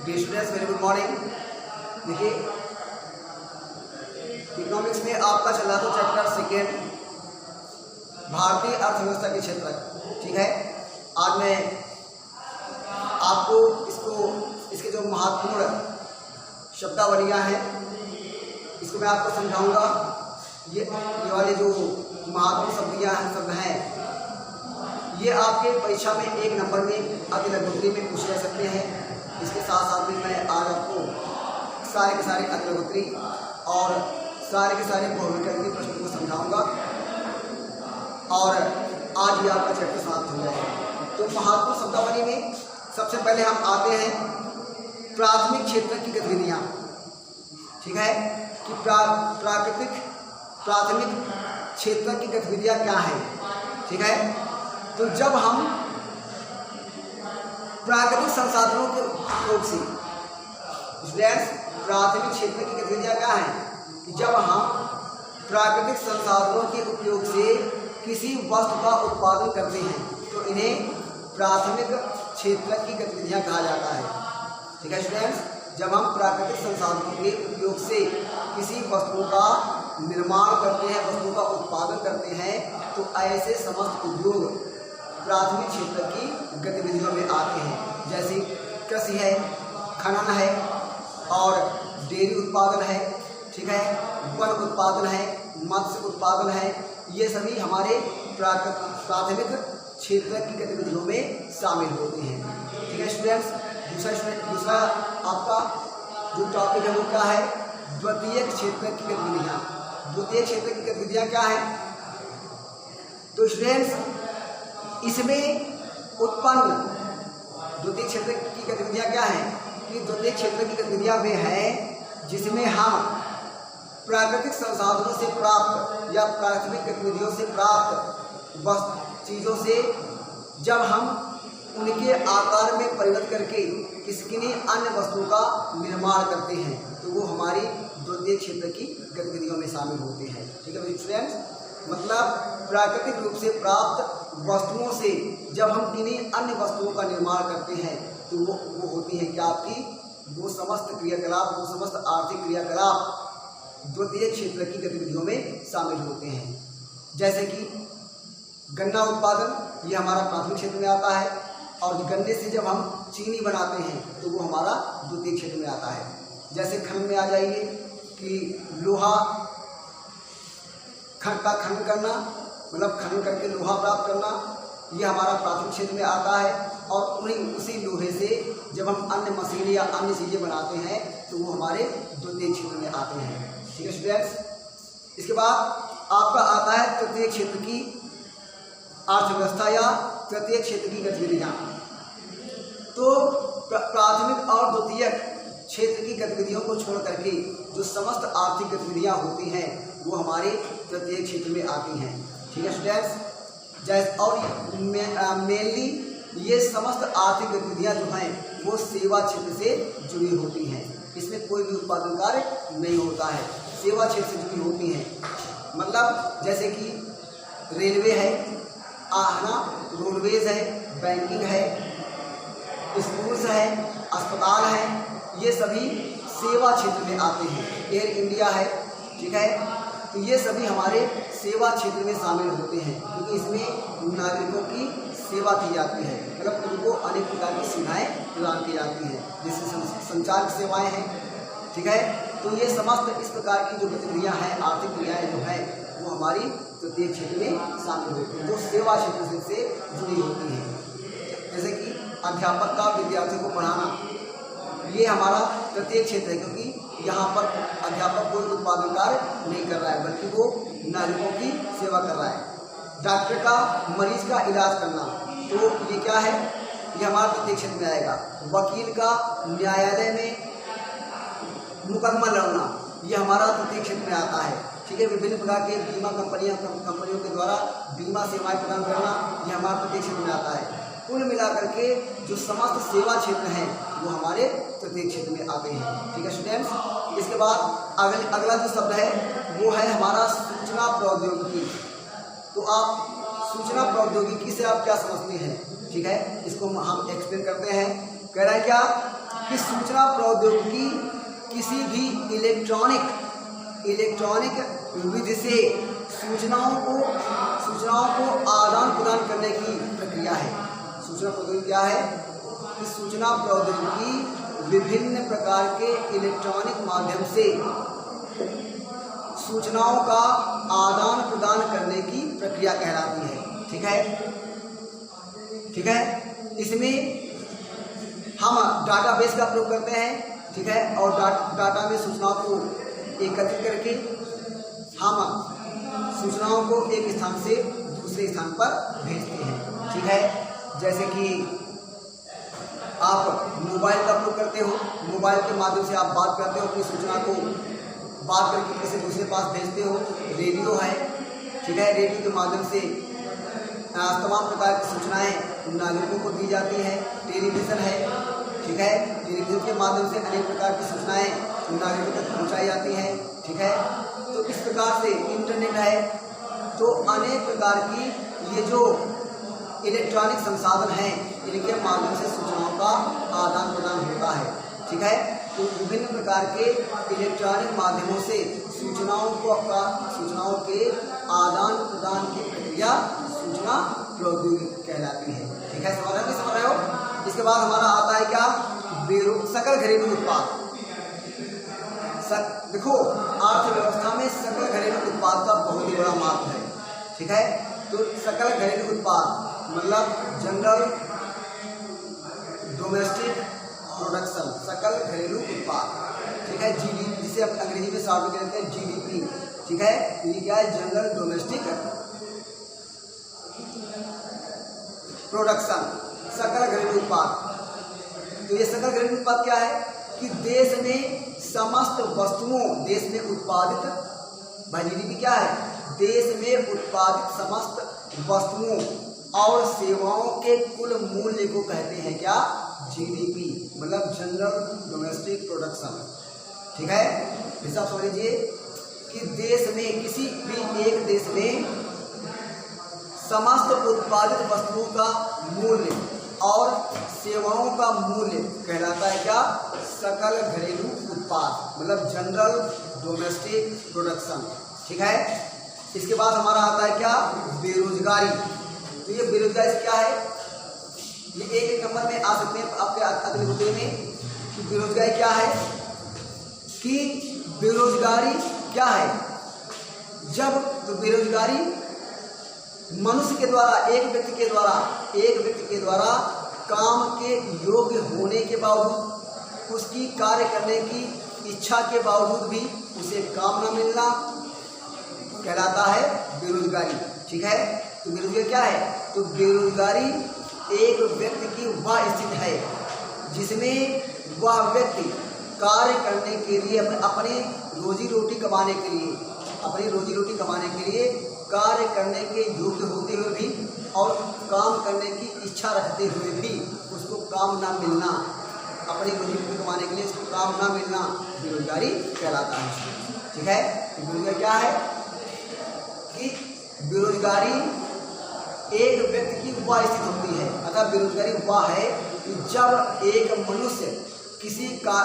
Dear students, very good morning. देखिए, economics में आपका चल रहा था चैप्टर सेकेंड, भारतीय अर्थव्यवस्था के क्षेत्र। ठीक है, आज मैं आपको इसके जो महत्वपूर्ण शब्दावलियाँ हैं इसको मैं आपको समझाऊंगा। ये वाले जो महत्वपूर्ण शब्द हैं ये आपके परीक्षा में 1 नंबर में अति लघुत्तरी में पूछे जा सकते हैं। इसके साथ साथ में मैं आज आपको सारे के सारे अति लघुत्तरी और सारे के सारे बहुविकल्पी प्रश्नों को समझाऊंगा और आज ही आपका चैप्टर समाप्त हो जाएगा। तो महत्वपूर्ण शब्दावली में सबसे पहले हम आते हैं प्राथमिक क्षेत्र की गतिविधियाँ। ठीक है कि प्राथमिक क्षेत्र की गतिविधियाँ क्या हैं। ठीक है, तो जब हम प्राकृतिक संसाधनों के उपयोग से, स्टूडेंट्स, प्राथमिक क्षेत्र की गतिविधियाँ क्या हैं कि जब हम प्राकृतिक संसाधनों के उपयोग से किसी वस्तु का उत्पादन करते हैं तो इन्हें प्राथमिक क्षेत्र की गतिविधियाँ कहा जाता है। ठीक है स्टूडेंट्स, जब हम प्राकृतिक संसाधनों के उपयोग से किसी वस्तु का निर्माण करते हैं, वस्तु का उत्पादन करते हैं, तो ऐसे समस्त उद्योग प्राथमिक क्षेत्र की गतिविधियों में आते हैं। जैसे कृषि है, खनन है और डेयरी उत्पादन है। ठीक है, वन उत्पादन है, मत्स्य उत्पादन है, ये सभी हमारे प्राथमिक क्षेत्र की गतिविधियों में शामिल होते हैं। ठीक है स्टूडेंट्स, दूसरा आपका जो टॉपिक है वो क्या है, द्वितीयक क्षेत्र की गतिविधियाँ। द्वितीय क्षेत्र की गतिविधियाँ क्या है? तो स्टूडेंट्स, इसमें उत्पन्न द्वितीय क्षेत्र की गतिविधियाँ क्या हैं कि द्वितीय क्षेत्र की गतिविधियाँ वे हैं जिसमें हम प्राकृतिक संसाधनों से प्राप्त या प्राथमिक गतिविधियों से प्राप्त चीज़ों से जब हम उनके आकार में परिवर्तित करके किसी अन्य वस्तु का निर्माण करते हैं तो वो हमारी द्वितीय क्षेत्र की गतिविधियों में शामिल होते हैं। ठीक है स्टूडेंट्स, मतलब प्राकृतिक रूप से प्राप्त वस्तुओं से जब हम किन्हीं अन्य वस्तुओं का निर्माण करते हैं तो वो होती है क्या आपकी, वो समस्त क्रियाकलाप, वो समस्त आर्थिक क्रियाकलाप द्वितीय क्षेत्र की गतिविधियों में शामिल होते हैं। जैसे कि गन्ना उत्पादन, ये हमारा प्राथमिक क्षेत्र में आता है, और गन्ने से जब हम चीनी बनाते हैं तो वो हमारा द्वितीय क्षेत्र में आता है। जैसे खनन में आ जाइए कि लोहा का खनन करना, मतलब खनन करके लोहा प्राप्त करना, ये हमारा प्राथमिक क्षेत्र में आता है, और उसी लोहे से जब हम अन्य मशीन या अन्य चीज़ें बनाते हैं तो वो हमारे द्वितीय क्षेत्र में आते हैं। ठीक है स्टूडेंट्स, इसके बाद आपका आता है तृतीय क्षेत्र की अर्थव्यवस्था या तृतीय क्षेत्र की गतिविधियाँ। तो प्राथमिक और द्वितीयक क्षेत्र की गतिविधियों को छोड़ करके जो समस्त आर्थिक गतिविधियाँ होती हैं वो हमारे तृतीय क्षेत्र में आती हैं। ठीक है स्टूडेंट्स, जैसे और मेनली ये समस्त आर्थिक गतिविधियाँ जो हैं वो सेवा क्षेत्र से जुड़ी होती हैं। इसमें कोई भी उत्पादन कार्य नहीं होता है, सेवा क्षेत्र से जुड़ी होती हैं। मतलब जैसे कि रेलवे है, रोडवेज है, बैंकिंग है, स्कूल्स है, अस्पताल है, ये सभी सेवा क्षेत्र में आते हैं। एयर इंडिया है, ठीक है, तो ये सभी हमारे सेवा क्षेत्र में शामिल होते हैं क्योंकि इसमें नागरिकों की सेवा की जाती है, मतलब उनको अनेक प्रकार की सुविधाएँ प्रदान की जाती हैं, जैसे संचार की सेवाएँ हैं। ठीक है, तो ये समस्त इस प्रकार की जो गतिविधियाँ हैं, आर्थिक क्रियाएँ जो हैं वो हमारी तृतीय क्षेत्र में शामिल होती हैं, जो सेवा क्षेत्र से जुड़ी होती हैं। जैसे कि अध्यापक का विद्यार्थी को पढ़ाना, ये हमारा तृतीय क्षेत्र है क्योंकि यहाँ पर अध्यापक कोई उत्पादन कार्य नहीं कर रहा है बल्कि वो नागरिकों की सेवा कर रहा है। डॉक्टर का मरीज का इलाज करना, तो ये क्या है, ये हमारा तृतीय क्षेत्र में आएगा। वकील का न्यायालय में मुकदमा लड़ना, ये हमारा तृतीय क्षेत्र में आता है। ठीक है, विभिन्न प्रकार के बीमा कंपनियों के द्वारा बीमा सेवाएं प्रदान करना, ये हमारे तृतीय क्षेत्र में आता है। कुल मिलाकर के जो समस्त सेवा क्षेत्र हैं वो हमारे तृतीय क्षेत्र में आते हैं। ठीक है स्टूडेंट्स, इसके बाद अगला जो शब्द है वो है हमारा सूचना प्रौद्योगिकी। तो आप सूचना प्रौद्योगिकी से आप क्या समझते हैं? ठीक है, इसको हम एक्सप्लेन करते हैं। कह रहा है क्या कि सूचना प्रौद्योगिकी किसी भी इलेक्ट्रॉनिक विधि से सूचनाओं को आदान प्रदान करने की प्रक्रिया है। सूचना प्रौद्योगिकी क्या है? कि सूचना प्रौद्योगिकी विभिन्न प्रकार के इलेक्ट्रॉनिक माध्यम से सूचनाओं का आदान प्रदान करने की प्रक्रिया कहलाती है। ठीक है। इसमें हम डाटाबेस का प्रयोग करते हैं। ठीक है। और डाटा में सूचनाओं को एकत्रित करके हम सूचनाओं को एक स्थान से दूसरे स्थान पर भेजते हैं। ठीक है। जैसे कि आप मोबाइल का प्रयोग करते हो, मोबाइल के माध्यम से आप बात करते हो, अपनी सूचना को बात करके किसी दूसरे पास भेजते हो। रेडियो है। ठीक है। रेडियो के माध्यम से तमाम प्रकार की सूचनाएं नागरिकों को दी जाती हैं। टेलीविज़न है। ठीक है। टेलीविज़न के माध्यम से अनेक प्रकार की सूचनाएं नागरिकों तक पहुंचाई जाती हैं। ठीक है। तो इस प्रकार से इंटरनेट है। तो अनेक प्रकार की ये जो इलेक्ट्रॉनिक संसाधन हैं, इनके माध्यम से सूचनाओं का आदान प्रदान होता है। ठीक है। तो विभिन्न प्रकार के इलेक्ट्रॉनिक माध्यमों से सूचनाओं के आदान प्रदान की प्रक्रिया सूचना प्रौद्योगिकी कहलाती है। ठीक है। समझ रहे हो? इसके बाद हमारा आता है क्या? सकल घरेलू उत्पाद। देखो, अर्थव्यवस्था में सकल घरेलू उत्पाद का बहुत ही बड़ा महत्व है। ठीक है। तो सकल घरेलू उत्पाद मतलब जनरल डोमेस्टिक प्रोडक्शन, सकल घरेलू उत्पाद। ठीक है। जीडीपी, जिसे हम अंग्रेजी में शॉर्ट में कहते हैं जीडीपी। ठीक है। ये क्या है? जनरल डोमेस्टिक प्रोडक्शन, सकल घरेलू उत्पाद। तो ये सकल घरेलू उत्पाद क्या है? कि देश में समस्त वस्तुओं, देश में उत्पादित, जीडीपी क्या है? देश में उत्पादित समस्त वस्तुओं और सेवाओं के कुल मूल्य को कहते हैं क्या? जीडीपी, मतलब जनरल डोमेस्टिक प्रोडक्शन। ठीक है। हिसाब समझ लीजिए कि देश में, किसी भी एक देश में समस्त उत्पादित वस्तुओं का मूल्य और सेवाओं का मूल्य कहलाता है क्या? सकल घरेलू उत्पाद, मतलब जनरल डोमेस्टिक प्रोडक्शन। ठीक है। इसके बाद हमारा आता है क्या? बेरोजगारी। तो ये बेरोजगारी क्या है? ये एक नंबर में आ सकते हैं आपके अगले मुद्दे में कि बेरोजगारी क्या है। कि बेरोजगारी क्या है? जब तो बेरोजगारी मनुष्य के द्वारा, एक व्यक्ति के द्वारा काम के योग्य होने के बावजूद, उसकी कार्य करने की इच्छा के बावजूद भी उसे काम न मिलना कहलाता है बेरोजगारी। ठीक है। तो बेरोजगारी क्या है? तो बेरोजगारी एक व्यक्ति की वह स्थिति है जिसमें वह व्यक्ति कार्य करने के लिए, अपनी रोजी रोटी कमाने के लिए कार्य करने के योग्य होते हुए भी और काम करने की इच्छा रखते हुए भी उसको काम ना मिलना, अपनी रोजी रोटी कमाने के लिए उसको काम ना मिलना बेरोजगारी कहलाता है। ठीक है। बेरोजगारी क्या है? कि बेरोजगारी एक व्यक्ति की वह स्थिति होती है, अतः बेरोजगारी वह है कि जब एक मनुष्य किसी का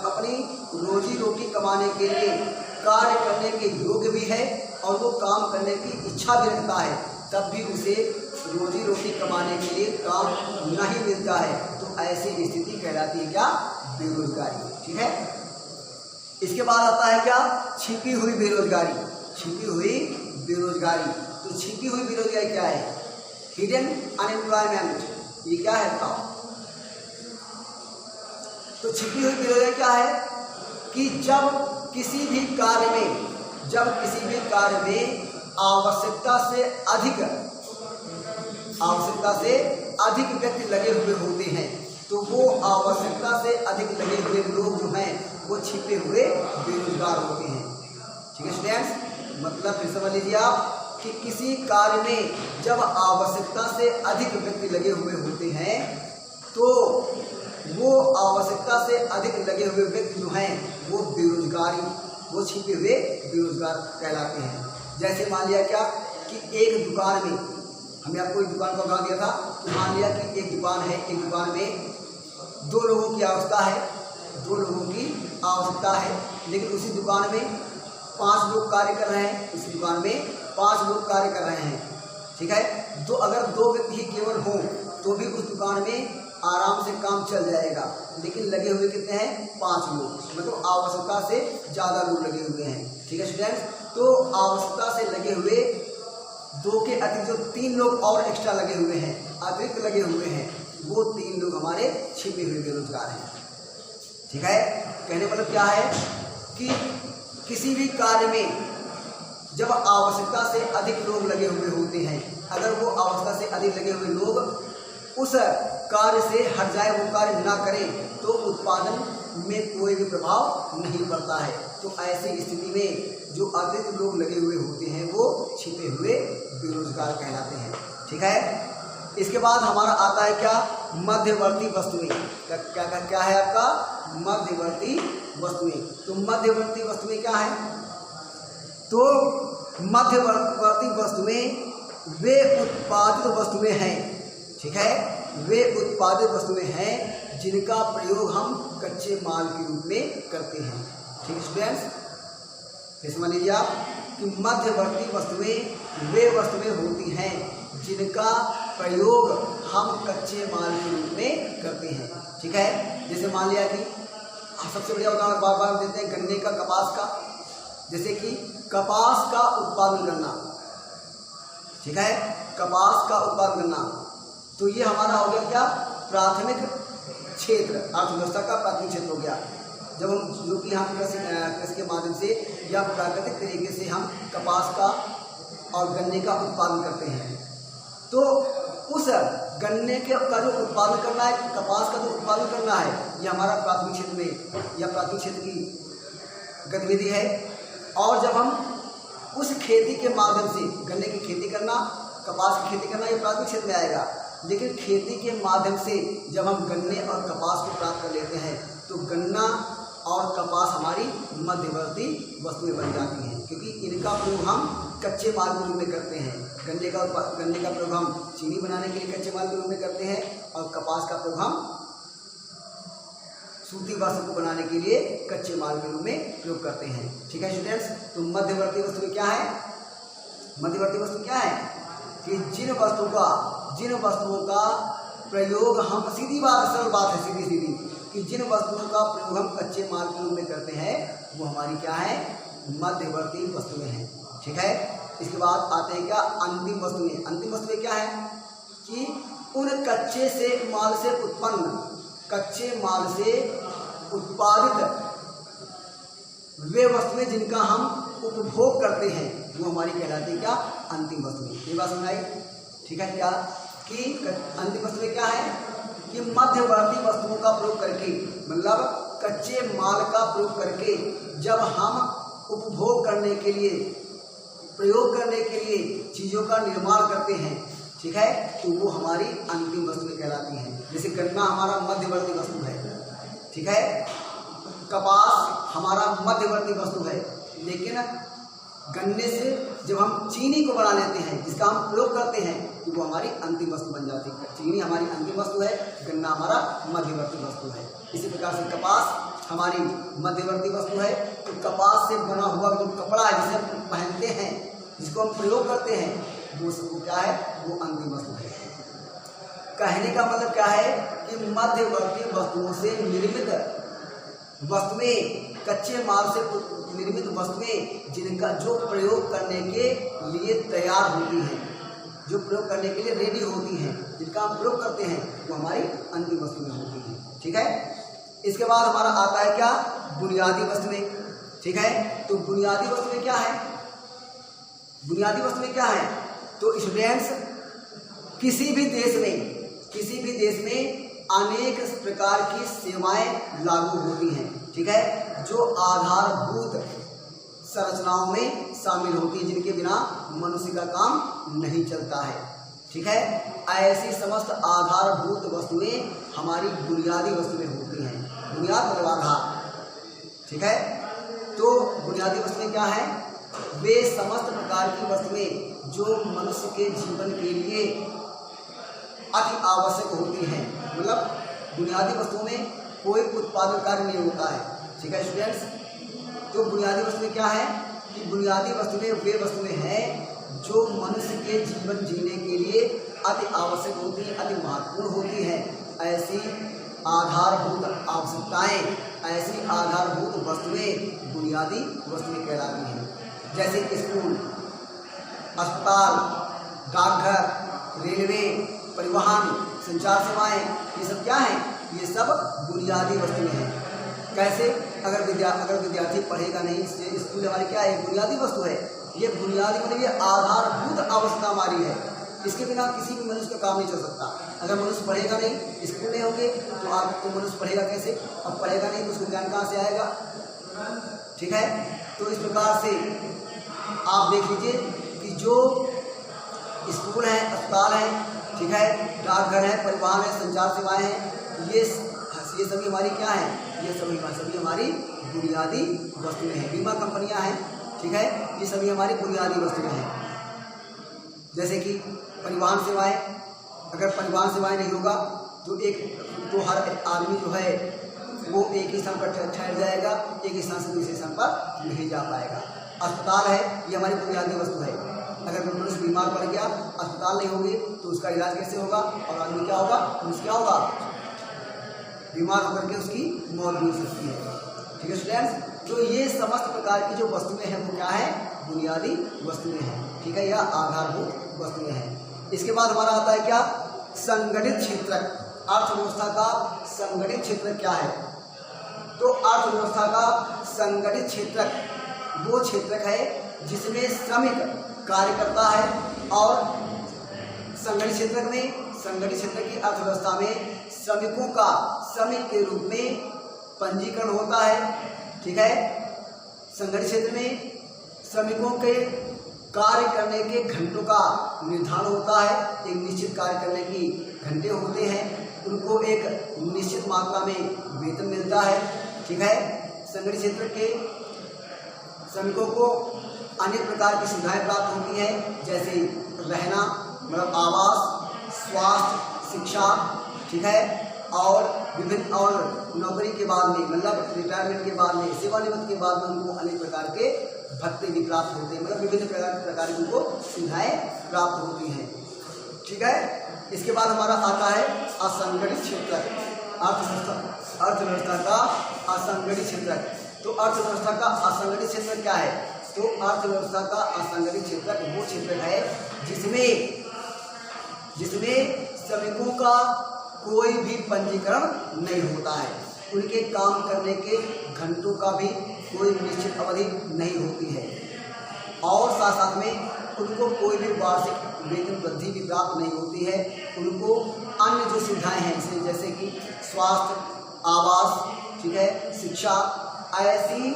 अपनी रोजी रोटी कमाने के लिए कार्य करने के योग्य भी है और वो काम करने की इच्छा भी रखता है, तब भी उसे रोजी रोटी कमाने के लिए काम नहीं मिलता है। तो ऐसी स्थिति कहलाती है क्या? बेरोजगारी। ठीक है। इसके बाद आता है क्या? छिपी हुई बेरोजगारी। तो छिपी हुई बेरोजगारी क्या है? Hidden unemployment. ये क्या है बताओ? तो छिपी हुई बेरोजगारी क्या है? कि जब किसी भी कार्य में आवश्यकता से अधिक व्यक्ति लगे हुए होते हैं, तो वो आवश्यकता से अधिक लगे हुए लोग जो हैं वो छिपे हुए बेरोजगार होते हैं। ठीक है स्टूडेंट्स, मतलब फिर समझ लीजिए आप कि किसी कार्य में जब आवश्यकता से अधिक व्यक्ति लगे हुए होते हैं तो वो आवश्यकता से अधिक लगे हुए व्यक्ति जो हैं वो छिपे हुए बेरोजगार कहलाते हैं। जैसे मान लिया क्या कि एक दुकान में, हमने आपको एक दुकान का उदाहरण दिया था, तो मान लिया कि एक दुकान है, एक दुकान में 2 लोगों की आवश्यकता है, 2 लोगों की आवश्यकता है, लेकिन उसी दुकान में 5 लोग कार्य कर रहे हैं, उसी दुकान में 5 लोग कार्य कर रहे हैं, ठीक है। तो अगर 2 व्यक्ति ही केवल हों तो भी उस दुकान में आराम से काम चल जाएगा, लेकिन लगे हुए कितने हैं? 5 लोग, मतलब आवश्यकता से ज़्यादा लोग लगे हुए हैं, ठीक है स्टूडेंट्स। तो आवश्यकता से लगे हुए 2 के अतिरिक्त जो 3 लोग और एक्स्ट्रा लगे हुए हैं, अतिरिक्त लगे हुए हैं, वो 3 लोग हमारे छिपे हुए बेरोजगार हैं, ठीक है। कहने मतलब क्या है कि किसी भी कार्य में जब आवश्यकता से अधिक लोग लगे हुए होते हैं, अगर वो आवश्यकता से अधिक लगे हुए लोग उस कार्य से हट जाए, वो कार्य ना करें, तो उत्पादन में कोई भी प्रभाव नहीं पड़ता है। तो ऐसी स्थिति में जो अतिरिक्त लोग लगे हुए होते हैं वो छिपे हुए बेरोजगार कहलाते हैं, ठीक है। इसके बाद हमारा आता है क्या? मध्यवर्ती वस्तुएं। क्या है आपका? मध्यवर्ती वस्तुएं। तो मध्यवर्ती वस्तुएं क्या है? तो मध्यवर्ती वस्तुएं वे उत्पादित वस्तुएं हैं, ठीक है, वे उत्पादित वस्तुएं हैं जिनका प्रयोग हम कच्चे माल के रूप में करते हैं, ठीक है स्टूडेंट्स। फिर समझ लीजिए आप कि मध्यवर्ती वस्तुएं वे वस्तुएं होती हैं जिनका प्रयोग हम कच्चे माल के रूप में करते हैं, ठीक है। जैसे मान लिया कि सबसे बढ़िया उदाहरण बार बार देते हैं गन्ने का, कपास का। जैसे कि कपास का उत्पादन करना, ठीक है, कपास का उत्पादन करना, तो ये हमारा हो गया क्या? प्राथमिक क्षेत्र, अर्थव्यवस्था का प्राथमिक क्षेत्र हो गया। जब हम जो कि हम कृषि के माध्यम से या प्राकृतिक तरीके से हम कपास का और गन्ने का उत्पादन करते हैं, तो उस गन्ने का जो उत्पादन करना है, कपास का जो उत्पादन करना है, ये हमारा प्राथमिक क्षेत्र में या प्राथमिक क्षेत्र की गतिविधि है। और जब हम उस खेती के माध्यम से गन्ने की खेती करना, कपास की खेती करना, ये प्राथमिक क्षेत्र में आएगा। लेकिन खेती के माध्यम से जब हम गन्ने और कपास को प्राप्त कर लेते हैं तो गन्ना और कपास हमारी मध्यवर्ती वस्तुएं बन जाती हैं, क्योंकि इनका प्रयोग हम कच्चे माल के रूप में करते हैं। गन्ने का प्रयोग हम चीनी बनाने के लिए कच्चे माल के रूप में करते हैं और कपास का प्रयोग हम सूती वस्त्र को बनाने के लिए कच्चे माल के रूप में प्रयोग करते हैं, ठीक है स्टूडेंट्स। तो मध्यवर्ती वस्तु क्या है? मध्यवर्ती वस्तु क्या है कि जिन वस्तुओं का प्रयोग हम, सीधी बात, सरल बात है, सीधी सीधी, कि जिन वस्तुओं का प्रयोग हम कच्चे माल के रूप में करते हैं वो हमारी क्या है? मध्यवर्ती वस्तुएं हैं, ठीक है। इसके बाद आते हैं क्या? अंतिम वस्तुएं। अंतिम वस्तुएं क्या है कि उन कच्चे माल से उत्पादित वे वस्तुएं जिनका हम उपभोग करते हैं वो हमारी कहलाती है क्या? अंतिम वस्तुएं। ये बात समझ आई, ठीक है। क्या कि अंतिम वस्तुएं क्या है कि मध्यवर्ती वस्तुओं का प्रयोग करके, मतलब कच्चे माल का प्रयोग करके जब हम उपभोग करने के लिए, प्रयोग करने के लिए चीज़ों का निर्माण करते हैं, ठीक है, तो वो हमारी अंतिम वस्तुएं कहलाती हैं। जैसे गन्ना हमारा मध्यवर्ती वस्तु है, ठीक है, कपास हमारा मध्यवर्ती वस्तु है, लेकिन गन्ने से जब हम चीनी को बना लेते हैं, जिसका हम प्रयोग करते हैं, तो वो हमारी अंतिम वस्तु बन जाती है। चीनी हमारी अंतिम वस्तु है, गन्ना हमारा मध्यवर्ती वस्तु है। इसी प्रकार से कपास हमारी मध्यवर्ती वस्तु है। तो कपास से बना हुआ जो कपड़ा है, जिसे हम पहनते हैं, जिसको हम प्रयोग करते हैं, वो क्या है? वो अंतिम वस्तु है। कहने का मतलब क्या है कि मध्यवर्ती वस्तुओं से निर्मित वस्तुएं, कच्चे माल से निर्मित वस्तुएं जिनका जो प्रयोग करने के लिए तैयार होती हैं, जो प्रयोग करने के लिए रेडी होती हैं, जिनका हम प्रयोग करते हैं, वो हमारी अंतिम वस्तुएं होती हैं, ठीक है। इसके बाद हमारा आता है क्या? बुनियादी वस्तुएं, ठीक है। तो बुनियादी वस्तुएं क्या है? बुनियादी वस्तुएं क्या है? तो स्टूडेंट्स, किसी भी देश में अनेक प्रकार की सेवाएं लागू होती हैं, ठीक है, जो आधारभूत संरचनाओं में शामिल होती हैं, जिनके बिना मनुष्य का काम नहीं चलता है, ठीक है। ऐसी समस्त आधारभूत वस्तुएं हमारी बुनियादी वस्तुएं होती हैं। बुनियाद मतलब आधार, ठीक है। तो बुनियादी वस्तुएं क्या है? वे समस्त प्रकार की वस्तुएं जो मनुष्य के जीवन के लिए अति आवश्यक होती हैं, मतलब बुनियादी वस्तुओं में कोई उत्पादन कार्य नहीं होता है। ठीक है स्टूडेंट्स, तो बुनियादी वस्तुएं क्या है कि बुनियादी वस्तुएं वे वस्तुएं हैं जो मनुष्य के जीवन जीने के लिए अति आवश्यक होती है, अति महत्वपूर्ण होती है। ऐसी आधारभूत आवश्यकताएं, ऐसी आधारभूत वस्तुएं बुनियादी वस्तुएं कहलाती हैं। जैसे स्कूल, अस्पताल, डाकघर, रेलवे, परिवहन, संचार सेवाएं, ये सब क्या है? ये सब बुनियादी वस्तुएं हैं। कैसे? अगर विद्यार्थी पढ़ेगा नहीं, स्कूल हमारी क्या है? बुनियादी वस्तु है। ये बुनियादी मतलब ये आधारभूत आवश्यकता हमारी है। इसके बिना किसी भी मनुष्य का काम नहीं चल सकता। अगर मनुष्य पढ़ेगा नहीं, स्कूल नहीं होंगे तो मनुष्य पढ़ेगा कैसे? अब पढ़ेगा नहीं तो उसको ज्ञान कहाँ से आएगा? ठीक है, तो इस प्रकार से आप देख लीजिए कि जो स्कूल है, अस्पताल है, ठीक है, डाकघर है, परिवहन है, संचार सेवाएं हैं, ये सभी हमारी क्या है? ये सभी हमारी बुनियादी वस्तुएं हैं। बीमा कंपनियां हैं, ठीक है, ये सभी हमारी बुनियादी वस्तुएं हैं। जैसे कि परिवहन सेवाएं, अगर परिवहन सेवाएं नहीं होगा तो हर आदमी जो है वो एक ही स्थान पर ठहर जाएगा, एक स्थान से दूसरे स्थान पर नहीं जा पाएगा। अस्पताल है, ये हमारी बुनियादी वस्तु है। अगर मनुष्य बीमार पड़ गया, अस्पताल नहीं होंगे तो उसका इलाज कैसे होगा? और आदमी क्या होगा? मनुष्य क्या होगा? बीमार होकर के उसकी मौत भी हो सकती है। ठीक है स्टूडेंट्स, तो ये समस्त प्रकार की जो वस्तुएं हैं वो क्या है? बुनियादी वस्तुएं हैं। ठीक है, या आधारभूत वस्तुएं हैं। इसके बाद हमारा आता है क्या? संगठित क्षेत्रक। अर्थव्यवस्था का संगठित क्षेत्र क्या है? तो अर्थव्यवस्था का संगठित क्षेत्रक वो क्षेत्रक है जिसमें श्रमिक कार्य करता है, और संगठित क्षेत्र की अर्थव्यवस्था में श्रमिकों का श्रमिक के रूप में पंजीकरण होता है। ठीक है, संगठित क्षेत्र में श्रमिकों के कार्य करने के घंटों का निर्धारण होता है। एक निश्चित कार्य करने की घंटे होते हैं, उनको एक निश्चित मात्रा में वेतन मिलता है। ठीक है, संगठित क्षेत्र के श्रमिकों को अनेक प्रकार की सुविधाएं प्राप्त होती हैं, जैसे रहना, मतलब आवास, स्वास्थ्य, शिक्षा, ठीक है, और विभिन्न और नौकरी के बाद में, मतलब रिटायरमेंट के बाद में, सेवानिवृत्ति के बाद में उनको अनेक प्रकार के भत्ते भी प्राप्त होते हैं, मतलब विभिन्न प्रकार की उनको सुविधाएं प्राप्त होती हैं। ठीक है, इसके बाद हमारा आता है असंगठित क्षेत्र। अर्थव्यवस्था का असंगठित क्षेत्र। तो अर्थव्यवस्था का असंगठित क्षेत्र क्या है? तो अर्थव्यवस्था का असंगठित क्षेत्र वो क्षेत्र है जिसमें श्रमिकों का कोई भी पंजीकरण नहीं होता है, उनके काम करने के घंटों का भी कोई निश्चित अवधि नहीं होती है, और साथ साथ में उनको कोई भी वार्षिक वेतन वृद्धि भी प्राप्त नहीं होती है। उनको अन्य जो सुविधाएं हैं जैसे कि स्वास्थ्य, आवास, ठीक है, शिक्षा, ऐसी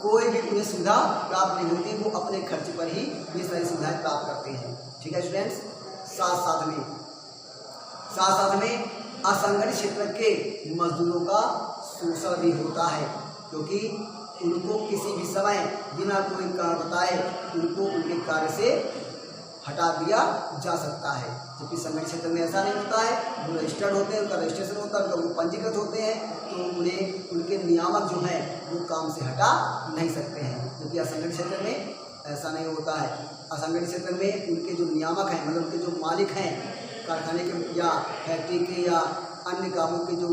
कोई भी उन्हें सुविधा प्राप्त नहीं होती। वो अपने खर्च पर ही ये सारी सुविधाएं प्राप्त करते हैं। ठीक है स्टूडेंट्स, साथ साथ में असंगठित क्षेत्र के मजदूरों का शोषण भी होता है, क्योंकि उनको किसी भी समय बिना कोई कारण बताए उनको उनके कार्य से हटा दिया जा सकता है। जबकि संगठित क्षेत्र में ऐसा नहीं होता है, वो रजिस्टर्ड होते हैं, उनका रजिस्ट्रेशन होता है, वो पंजीकृत होते हैं, तो उन्हें उनके नियामक जो हैं वो काम से हटा नहीं सकते हैं। जबकि असंगठित क्षेत्र में ऐसा नहीं होता है। असंगठित क्षेत्र में उनके जो नियामक हैं, मतलब उनके जो मालिक हैं कारखाने के या फैक्ट्री के या अन्य कामों के जो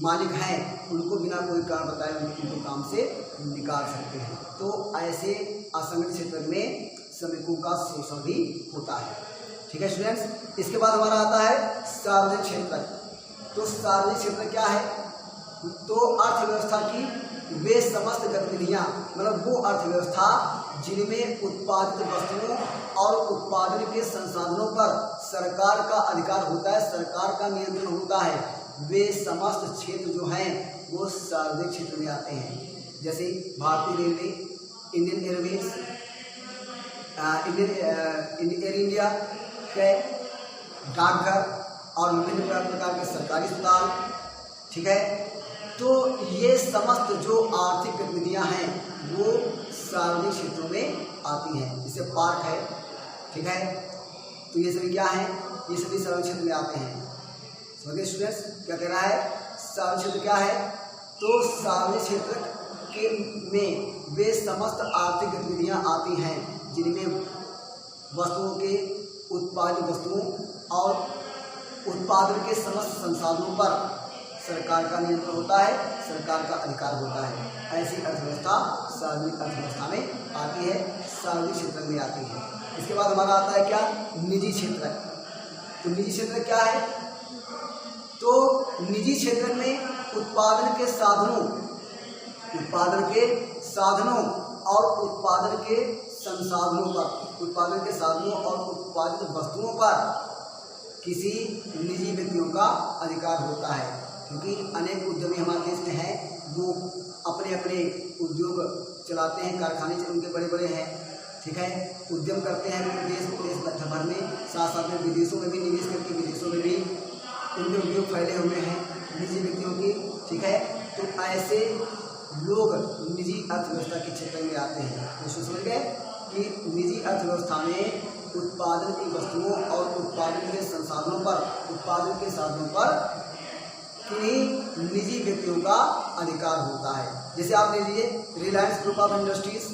मालिक हैं, उनको बिना कोई कारण बताए उनको काम से निकाल सकते हैं। तो ऐसे असंगठित क्षेत्र में श्रमिकों का शोषण भी होता है। ठीक है स्टूडेंट्स, इसके बाद हमारा आता है सार्वजनिक क्षेत्र। तो सार्वजनिक क्षेत्र क्या है? तो अर्थव्यवस्था की वे समस्त गतिविधियां, मतलब वो अर्थव्यवस्था जिनमें उत्पादित वस्तुओं और उत्पादन के संसाधनों पर सरकार का अधिकार होता है, सरकार का नियंत्रण होता है, वे समस्त क्षेत्र जो हैं वो सार्वजनिक क्षेत्र में आते हैं। जैसे भारतीय railway, Indian Airways, air India के डाकघर और विभिन्न प्रकार के सरकारी अस्पताल। ठीक है, तो ये समस्त जो आर्थिक गतिविधियां हैं वो सार्वजनिक क्षेत्रों में आती हैं। जैसे पार्क है, ठीक है, तो ये सभी क्या है? ये सभी सार्वजनिक क्षेत्र में आते हैं। समझिए स्टूडेंट्स, क्या कह रहा है, सार्वजनिक क्षेत्र क्या है, तो सार्वजनिक क्षेत्र के में वे समस्त आर्थिक गतिविधियां आती हैं जिनमें वस्तुओं के उत्पादित वस्तुओं और उत्पादन के समस्त संसाधनों पर सरकार का नियंत्रण होता है, सरकार का अधिकार होता है। ऐसी अर्थव्यवस्था सार्वजनिक अर्थव्यवस्था में आती है, सार्वजनिक क्षेत्र में आती है। इसके बाद हमारा आता है क्या, निजी क्षेत्र। तो निजी क्षेत्र क्या है, तो निजी क्षेत्र में उत्पादन के साधनों और उत्पादन के संसाधनों पर, उत्पादन के साधनों और उत्पादित वस्तुओं पर किसी निजी व्यक्तियों का अधिकार होता है। क्योंकि अनेक उद्यमी हमारे देश में हैं, वो अपने अपने उद्योग चलाते हैं, कारखाने उनके बड़े बड़े हैं, ठीक है, उद्यम करते हैं देश भर में, साथ साथ में विदेशों में भी निवेश करके विदेशों में भी उनके उद्योग फैले हुए हैं निजी व्यक्तियों की, ठीक है। तो ऐसे लोग निजी अर्थव्यवस्था के क्षेत्र में आते हैं। तो समझ गए कि निजी अर्थव्यवस्था में उत्पादन की वस्तुओं और उत्पादन के संसाधनों पर, उत्पादन के साधनों पर किन्हीं निजी व्यक्तियों का अधिकार होता है। जैसे आप ले लीजिए रिलायंस ग्रुप ऑफ इंडस्ट्रीज,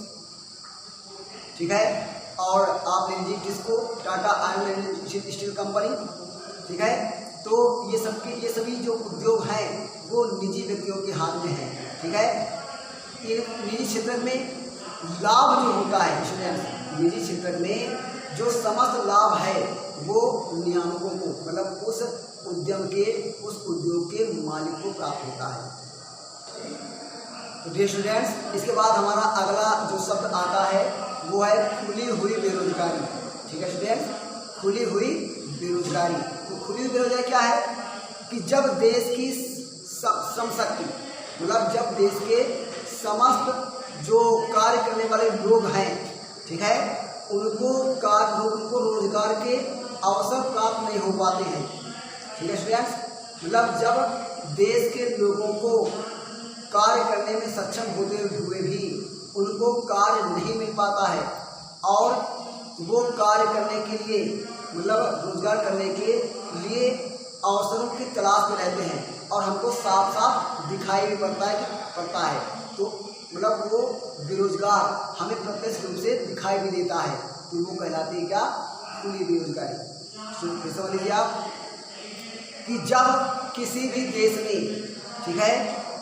ठीक है, और आप ले लीजिए TISCO, Tata iron and steel company, ठीक है। तो ये सभी जो उद्योग हैं वो निजी व्यक्तियों के हाथ में हैं, ठीक है। इन निजी क्षेत्र में लाभ जो होता है स्टूडेंट्स, निजी क्षेत्र में जो समस्त लाभ है वो नियामकों को, मतलब उस उद्यम के, उस उद्योग के मालिक को प्राप्त होता है। तो डियर स्टूडेंट्स, इसके बाद हमारा अगला जो शब्द आता है वो है खुली हुई बेरोजगारी, ठीक है स्टूडेंट्स, खुली हुई बेरोजगारी। तो खुली हुई बेरोजगारी क्या है कि जब देश की समशक्ति, मतलब जब देश के समस्त जो कार्य करने वाले लोग हैं, ठीक है, उनको रोजगार के अवसर प्राप्त नहीं हो पाते हैं, ठीक है स्टूडेंट्स। मतलब जब देश के लोगों को कार्य करने में सक्षम होते हुए भी उनको कार्य नहीं मिल पाता है और वो कार्य करने के लिए, मतलब रोजगार करने के लिए अवसरों की तलाश में रहते हैं और हमको साफ साफ दिखाई भी पड़ता है। तो मतलब वो बेरोजगार हमें प्रत्यक्ष रूप से दिखाई भी देता है, तो वो कहलाती है क्या, खुली बेरोजगारी। समझ लीजिए आप कि जब किसी भी देश में, ठीक है,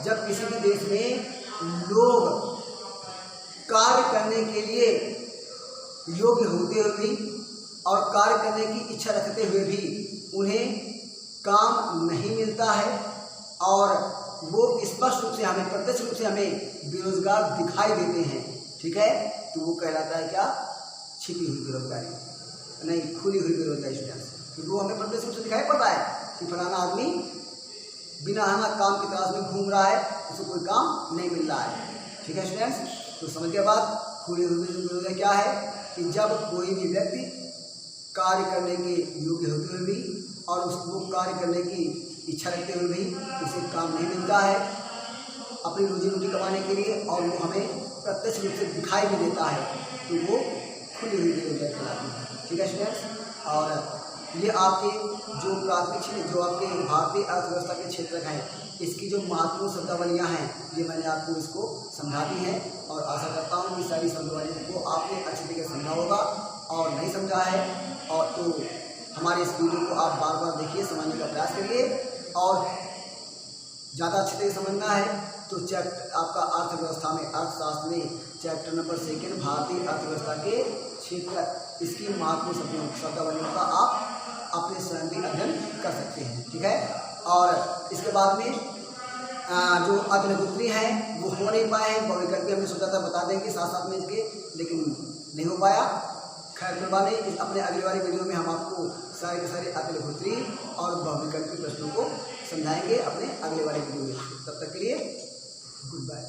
जब किसी भी देश में लोग कार्य करने के लिए योग्य होते हुए भी और कार्य करने की इच्छा रखते हुए भी उन्हें काम नहीं मिलता है और वो स्पष्ट रूप से हमें, प्रत्यक्ष रूप से हमें बेरोजगार दिखाई देते हैं, ठीक है, तो वो कहलाता है क्या, छिपी हुई बेरोजगारी, नहीं खुली हुई बेरोजगारी स्टूडेंट्स। क्योंकि वो हमें प्रत्यक्ष रूप से दिखाई पड़ता है कि फलाना आदमी बिना काम की तलाश में घूम रहा है, उसको कोई काम नहीं मिल रहा है, ठीक है स्टूडेंट्स। तो समझ के बाद खुली हुई बेरोजगारी क्या है कि जब कोई भी व्यक्ति कार्य करने के योग्य होते हुए भी और उसको कार्य करने की इच्छा रखते हुए भी उसे काम नहीं मिलता है अपनी रोजी रोटी कमाने के लिए और वो हमें प्रत्यक्ष रूप से दिखाई भी देता है, तो वो खुली हुई बेरोजगारी कहलाती है, ठीक है स्टूडेंट्स। और ये आपके जो प्राथमिक क्षेत्र, जो आपके भारतीय अर्थव्यवस्था के क्षेत्र हैं, इसकी जो महत्वपूर्ण शब्दावलियाँ हैं, ये मैंने आपको इसको समझा दी हैं और आशा करता हूँ कि सारी शब्दावलियों को आपने अच्छी तरीके से समझा होगा। और नहीं समझा है और तो हमारे इस वीडियो को आप बार बार देखिए, समझने का प्रयास करिए और ज़्यादा अच्छी तरीके से समझना है तो चैप्टर आपका अर्थव्यवस्था में, अर्थशास्त्र में चैप्टर नंबर 2 भारतीय अर्थव्यवस्था के क्षेत्र, इसकी महत्वपूर्ण शब्दावलियों का आप अपने स्वयं भी अध्ययन कर सकते हैं, ठीक है। और इसके बाद में जो अग्निहोत्री हैं वो हो नहीं पाए हैं, बहुविकल्पी हमने सोचा था बता देंगे साथ साथ में इसके, लेकिन नहीं हो पाया। खैर कोई इस अपने अगले वाली वीडियो में हम आपको सारे के सारे अग्निहोत्री और बहुविकल्पी प्रश्नों को समझाएंगे अपने अगले वाले वीडियो में। तब तक के लिए गुड बाय।